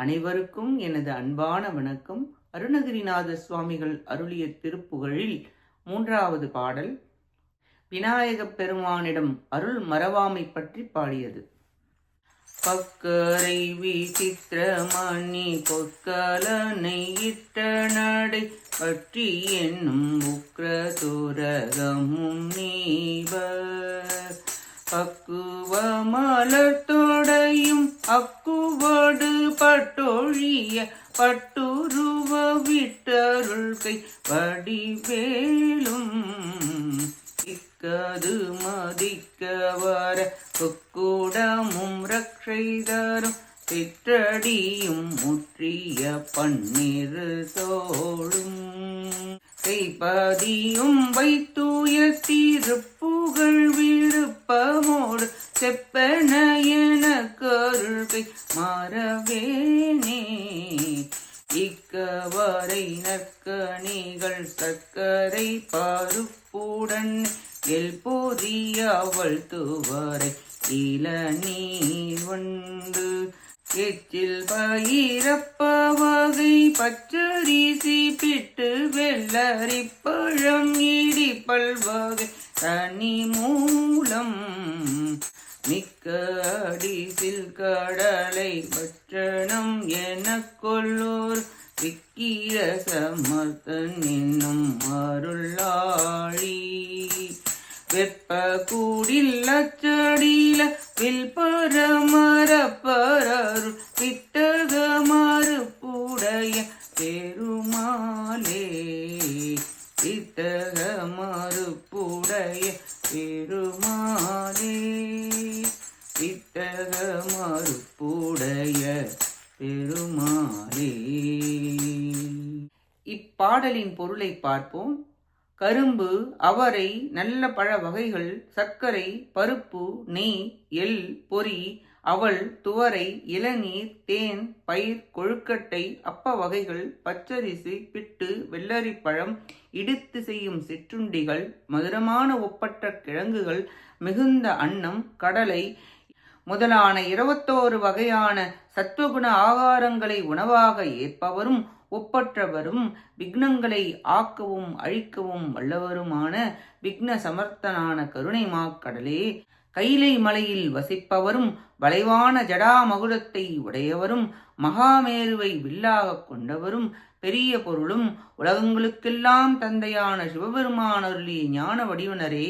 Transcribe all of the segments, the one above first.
அனைவருக்கும் எனது அன்பான வணக்கம். அருணகிரிநாத சுவாமிகள் அருளிய திருப்புகழில் 3வது பாடல் விநாயகப் பெருமானிடம் அருள் மறவாமை பற்றி பாடியது. பக்கரை விசித்திரமணி பொற்கலனை இட்ட நடை பற்றி என்னும் உக்ரதுரகமும் நீவ பக்குவ மலர்த்தொடையும் அக்குவடு பட்டொழிய பட்டுருவ விட்டருள்கை வடிவேலும் இக்கது மதிக்க வர குக்குடமும் ரக்ஷை தரும் சிற்றடியும் முற்றிய பன்னிரு தோளும் கைப்பதியும் வைத்தூய திருப்புகழ் விருப்பமோடு செப்பன என கருள்கை மறவேனே இக்கவரை நற்கணிகள் சர்க்கரை பருப்புடன் எல்பொரிய அவள் துவரை இளநீர் வண்டு எச்சில் பயிரப்ப வகை பச்சரிசி பிட்டு வெள்ளரிப்பழம் இடிப்பல் வகை தனி மூலம் மிக்க அடிசில் கடலை பற்றணம் என கொல்லோர் விக்கிர சமர்த்தன் என்னும் அருளாழி வெப்ப கூடில் அச்சடில வில்பர மரப்பரருள் விட்டக மறுப்புடைய பெருமாளே விட்டக மறுப்புடைய பெருமாளே விட்டக மறுப்புடைய பெருமாளே. இப்பாடலின் பொருளை பார்ப்போம். கரும்பு, அவரை, நல்ல பழ வகைகள், சர்க்கரை, பருப்பு, நெய், எள், பொரி, அவல், துவரை, இளநீர், தேன், பயிர், கொழுக்கட்டை, அப்ப வகைகள், பச்சரிசி, பிட்டு, வெள்ளரிப்பழம், இடித்து செய்யும் சிற்றுண்டிகள், மதுரமான ஒப்பற்ற கிழங்குகள், மிகுந்த அன்னம், கடலை முதலான 21 வகையான சத்துவகுண ஆகாரங்களை உணவாக ஏற்பவரும் ஒப்பற்றவரும் விக்னங்களை ஆக்கவும் அழிக்கவும் வல்லவருமான விக்ன சமர்த்தனான கருணை மாக்கடலே, கைலை மலையில் வசிப்பவரும் வளைவான ஜடாமகுடத்தை உடையவரும் மகாமேருவை வில்லாக கொண்டவரும் பெரிய பொருளும் உலகங்களுக்கெல்லாம் தந்தையான சிவபெருமான் அருளிய ஞான வடிவனரே,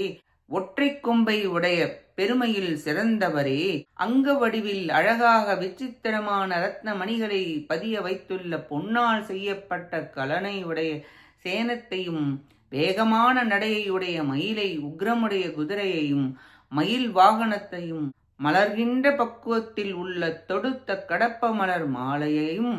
ஒற்றை கொம்பை உடைய பெருமையில் சிறந்தவரே, அங்க வடிவில் அழகாக விசித்திரமான ரத்ன மணிகளை பதிய வைத்துள்ள பொன்னால் செய்யப்பட்ட கலனை உடைய சேனத்தையும் வேகமான நடையுடைய மயிலை உக்ரமுடைய குதிரையையும் மயில் வாகனத்தையும் மலர்கின்ற பக்குவத்தில் உள்ள தொடுத்த கடப்ப மலர் மாலையையும்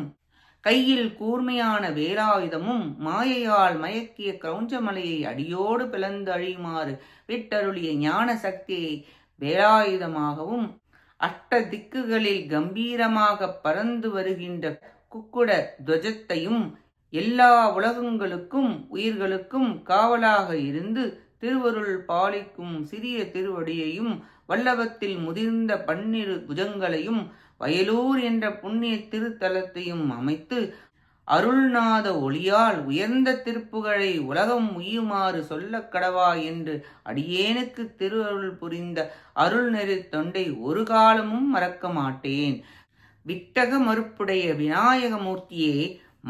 கையில் கூர்மையான வேலாயுதமும் மாயையால் மயக்கிய கிரௌஞ்சமலையை அடியோடு பிளந்து அழியுமாறு விட்டருளிய ஞான சக்தியை வேலாயுதமாகவும் அஷ்ட திக்குகளில் கம்பீரமாக பறந்து வருகின்ற குக்குட துவஜத்தையும் எல்லா உலகங்களுக்கும் உயிர்களுக்கும் காவலாக இருந்து திருவருள் பாலிக்கும் சிறிய திருவடியையும் வல்லவத்தில் முதிர்ந்த 12 புஜங்களையும் வயலூர் என்ற புண்ணிய திருத்தலத்தையும் அமைத்து அருள்நாத ஒளியால் உயர்ந்த திருப்புகழை உலகம் உய்யுமாறு சொல்ல கடவா என்று அடியேனுக்கு திருஅருள் புரிந்த அருள் நெறி தொண்டை ஒரு காலமும் மறக்க மாட்டேன். விட்டக மறுப்புடைய விநாயகமூர்த்தியே,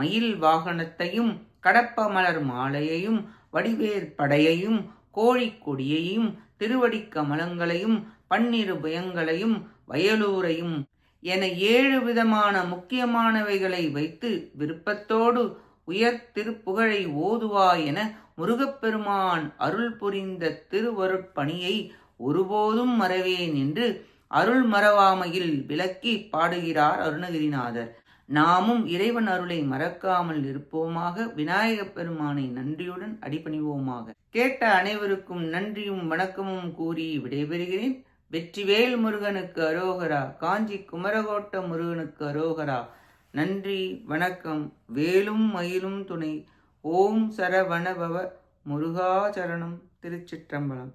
மயில் வாகனத்தையும் கடப்ப மலர் மாலையையும் வடிவேற் படையையும் கோழிக்கொடியையும் திருவடி கமலங்களையும் 12 புயங்களையும் வயலூரையும் என 7 விதமான முக்கியமானவைகளை வைத்து விருப்பத்தோடு உயர் திருப்புகழை ஓதுவாய் என முருகப்பெருமான் அருள் புரிந்த திருவருட்பணியை ஒருபோதும் மறவேன் என்று அருள் மறவாமையில் விளக்கி பாடுகிறார் அருணகிரிநாதர். நாமும் இறைவன் அருளை மறக்காமல் இருப்போமாக. விநாயகப் பெருமானை நன்றியுடன் அடிபணிவோமாக. கேட்ட அனைவருக்கும் நன்றியும் வணக்கமும் கூறி விடைபெறுகிறேன். வெற்றிவேல் முருகனுக்கு அரோகரா. காஞ்சி குமரகோட்ட முருகனுக்கு அரோகரா. நன்றி, வணக்கம். வேலும் மயிலும் துணை. ஓம் சரவணபவ முருகாச்சரணம். திருச்சிற்றம்பலம்.